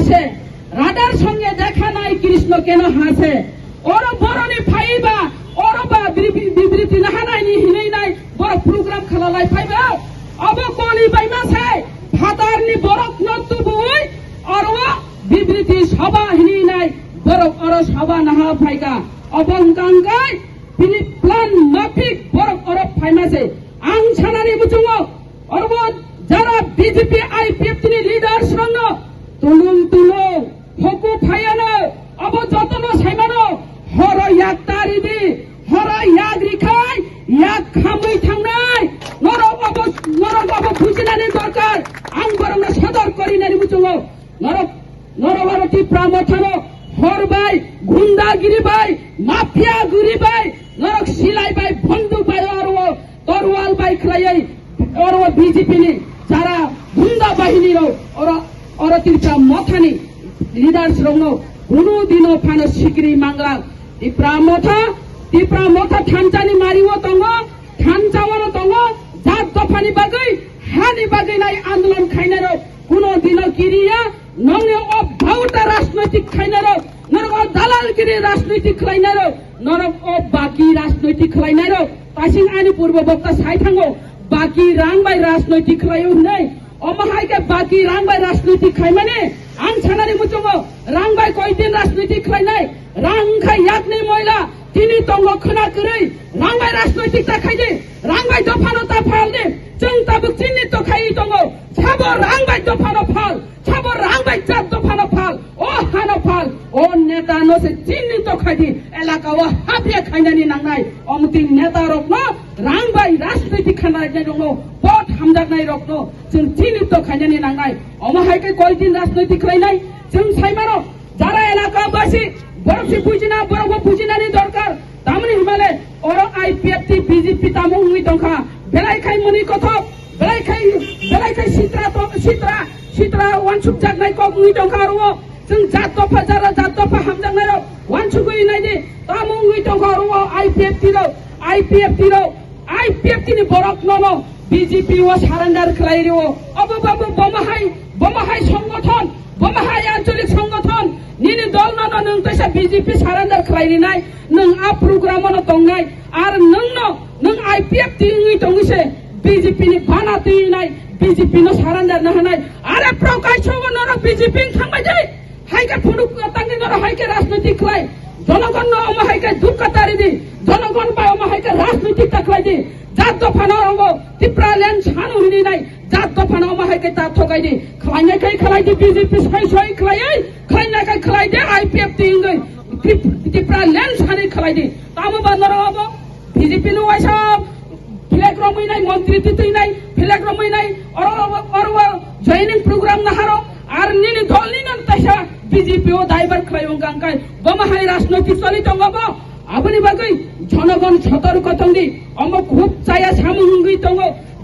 আসে রাধার সঙ্গে দেখা নাই কৃষ্ণ কেন হাসে ওর বরণে ফাইবা ওর বা বিবৃতি নাহানাই নি হিনেই নাই বড় প্রোগ্রাম খালালাই ফাইবা অব কলি বাইমাছে ভাতারনি বরক নতু বই আর বিবৃতি সভা হিনি নাই বরক অর সভা নাহা ফাইগা অবংকাঙ্গাই তিনি প্ল্যান মাফিক বরক অর ফাইমাছে আং ছানানি বুঝুঙ্গ অরব যারা বিজেপি আইপিএফ তিনি লিডার সঙ্গ তুলুং তুলো হকু ফায়ানো অব যতন সাইমানো হর ইয়াক তারিদি হর ইয়াক রিখাই ইয়াক খামুই থাংনাই নরক অব বুঝিনানি দরকার আং বরং সদর করিনানি বুঝুঙ্গ নরভারতী প্রামথানো হর বাই গুন্ডাগিরি বাই মাফিয়া গুরি বাই নরক সিলাই বাই বন্দুক বাই অরব তরওয়াল বাই খাই অরব বিজেপি নি যারা গুন্ডা বাহিনী ওরা তিনটা মথানি লিডার্স রং কোনো দিনও ফানো সিকিরি মাংলা টিপ্রা মথা থানচানি মারিও দङ থানচাওয়ানো দङ জাত দফানি বাগै হানি বাগै নাই আন্দোলন খাইনারো কোনো দিনও কিরিয়া নংনে অভাউটা রাজনৈতিক খাইনারো নরক দালালগিরি রাজনৈতিক খাইনারো নরক বাকি রাজনৈতিক খাইনারো তাসিং আইনি পূর্ব বক্তা সাই থাঙ্গো বাকি রাংবাই রাজনৈতিক খাইও নাই অমাহাইকে বাকি রাংবাই রাজনৈতিক খাই মানে আং ছানানি মুচঙ্গ রাংবাই কয়দিন রাজনৈতিক খাই নাই রাংখাই ইয়াকনি ময়লা তিনি দङ खोना करै रांबाय राजनैतिक खाइदे रांबाय दफानो ता फाल दे जों ताबो चिन्नि तो खाइ दङ छाबो रांबाय दफानो फाल छाबो रांबाय जात दफानो फाल ओ हानो फाल ओ नेता नो से चिन्नि तो खाइदि एलाका व हाफिया खाइनानि नांनाय अमति नेता रकनो रांबाय राजनैतिक खानाय दङ बट हामजानाय रकनो जों चिन्नि तो खाइनानि नांनाय अमाहायके कयदिन राजनैतिक खाइनाय जों साइमारो যারা এলাকাবাসী বরফি বুঝিনা বরফ বুঝিনানি দরকার তামনি হিমালে ওর আইপিএফটি বিজেপি তামুং মুই দংখা বেলাই খাই মনি কথক বেলাই খাই সিত্রা ওয়ানসুক জাগনাই কক মুই দংখা রো जों जात दफा जारा जात दफा हामजांनाय रो वानसुगै नायदि तामुं मुई दंखा रो आईपीएफटी नि बरक ननो বিজেপি ও সারেন্ডার খাই रो अब बाबू बमाहाय संगठन बमाहाय आंचलिक संगठन निनि दल नन नों तैसा बिजेपि सारेन्डार खालायनि नाय नों आ प्रोग्राम न दंनाय आर नों आईपीएफ तिङै दंगिसे बिजेपि नि बाना तिङै बिजेपि न सारेन्डार न हनाय आरे प्रकाश छगो नर बिजेपि थांबाय दे हायके फुनुक तांनि नर हायके राजनीति खालाय जनगण न अमाहायके दुखकातारि दि जनगण बा अमाहायके राजनीति खालाय दि जात दफानो रंगो टिप्रा लेन सानु हिनि नाय जात दफानो अमाहायके ता थगाय दि खालायनायखाय खालाय दि बिजेपि साय खालाय खालायनायखाय खालाय दि आईपीएफ तिङै टिप्रा लेन सानि खालाय दि तामो बानर अब बिजेपि नो वाइसा फ्लैग रमैनाय मन्त्रि तितैनाय फ्लैग रमैनाय अरव जॉइनिंग प्रोग्राम नहारो आर निनि दलनि नन तैसा बिजेपि ओ दाइभार खालायो गांकाय बमाहाय राजनैतिक चलि दङबो आबनि बागै जनगण सतर्क दंदि अम खूब चाया सामुंगै दङ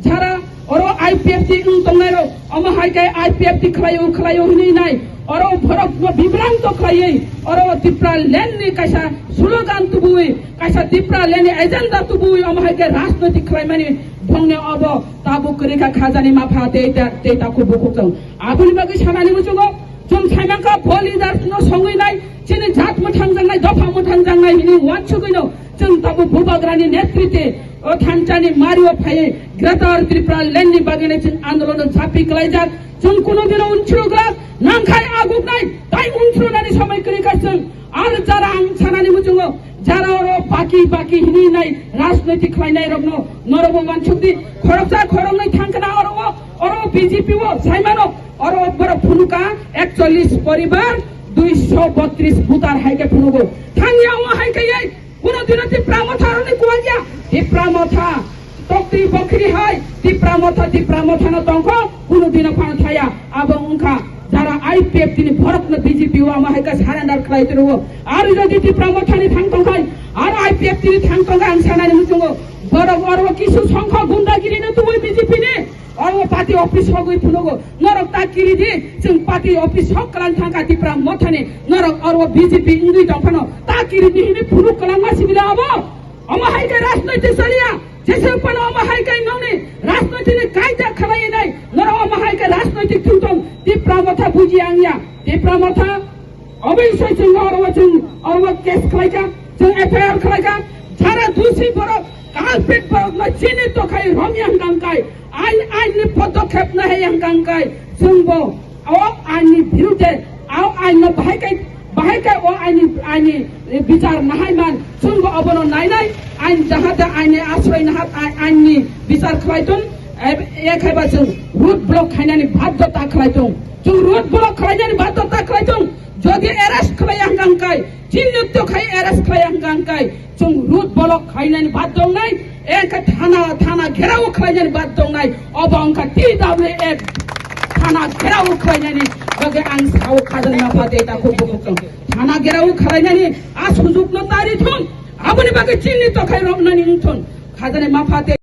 जारा अरो आईपीएफटी दंनायरो अमाहायके आईपीएफटी खालायो हिनै नाय अरो भरक विभ्रांत खायै अरो टिप्रा लेननि कायसा स्लोगान तुबुइ कायसा टिप्रा लेननि एजेन्डा तुबुइ अमाहायके राजनैतिक खालायमानि दंने अब ताबु करिका खाजानि माफा तेताखौ बुकुजों आबनि बागै सानानि मुजुगो जों साइमांका बलिदार न संगैनाय चिनि जात मोथांजांनाय दफा मोथांजांनाय हिनि वानसुगैनो जों ताबु भूबाग्रानि नेतृत्वे थानचानि मारियो फायै ग्रेटर त्रिपुरा लेननि बागैनो जों आन्दोलन झापि खालायजाक जों कोनो दिनाव उनस्रुग्रा नांखाय आगुगनाय ताइ उनस्रुनानि समय करिकासों आरो जारा आं सानानि मुजुगो जारा अरो बाकी हिनि नाय राजनैतिक खालायनाय रगनो नरबो वानसुगदि खरबसा खरंनै थांखना अरो बिजेपि ओ साइमानो अरो बर फुनुका 41 परिवार 232 भूतार हाइके फुनुगो थांगिया वा हाइके कोनो दिन टिप्रा मथारनि कुवागिया टिप्रा मथा तक्ति बखरी हाय टिप्रा मथा न तंखो कोनो दिन फान थाया अब उनका जारा आईपीएफ तिनि भरतन बिजेपि वा माहायका सारेन्डार खालायतिरो आरो जदि टिप्रा मथानि थांतंखाय आरो आईपीएफ तिनि थांतंगा आं सानानि मुजुंगो बरग किसु संख्या गुन्डागिरिनो तुबै बिजेपि नि अरो पार्टी ऑफिस होगै फुनुगो नरक ताकिरि दि जों पार्टी ऑफिस हकलान थांका टिप्रा मथानि नरक अरो बिजेपि इंगै दंफानो ताकिरि दि हिनि फुनुक कलामा सिबिला अब अमाहायके राजनैतिक सलिया जेसे पण अमाहायके नौनि राजनैतिक कायदा खालायनाय नर अमाहायके राजनैतिक थुंतं टिप्रा मथा बुजि आंया दिप्रामथा अवश्य जों अरब केस खालायखा जों एफआईआर खालायखा যারা দোষী বরক কালপিট বরক না চিহ্নিত খাই রমিয়াং গাंगाय आइन पदक्षेप नहीं गांगाय जोंबो ओ आइननि बिरुद्धे आव आइन बाहायखाय ओ आइननि बिचार नाहायमान जोंबो अबनो नायनाय आइन जाहाथे आइननि आश्रय नाहात आइननि बिचार खालायदों एखायबा जों रुट ब्लक खायनायनि बाध्यता खालायदों जों रुट ब्लक खालायनायनि बाध्यता खालायदों যদি এরেস্ট খালায়াং গাंगाय চিহ্নিত খাই এরেস্ট খালাयां गांगाय जों रुट ब्लक खायनायनि बाध्य নাই एक थाना घेराव खालायनायनि बाध्य নাই अबंका TWF थाना घेराव खालायनायनि बगे आं साव खाजोन माफाते दाखौ बुखुं थाना घेराव खालायनायनि आ सुजुगनो तारिथुन आबनि बगे चिन्हित खाय रबनानि उथुन खाजोन माफाते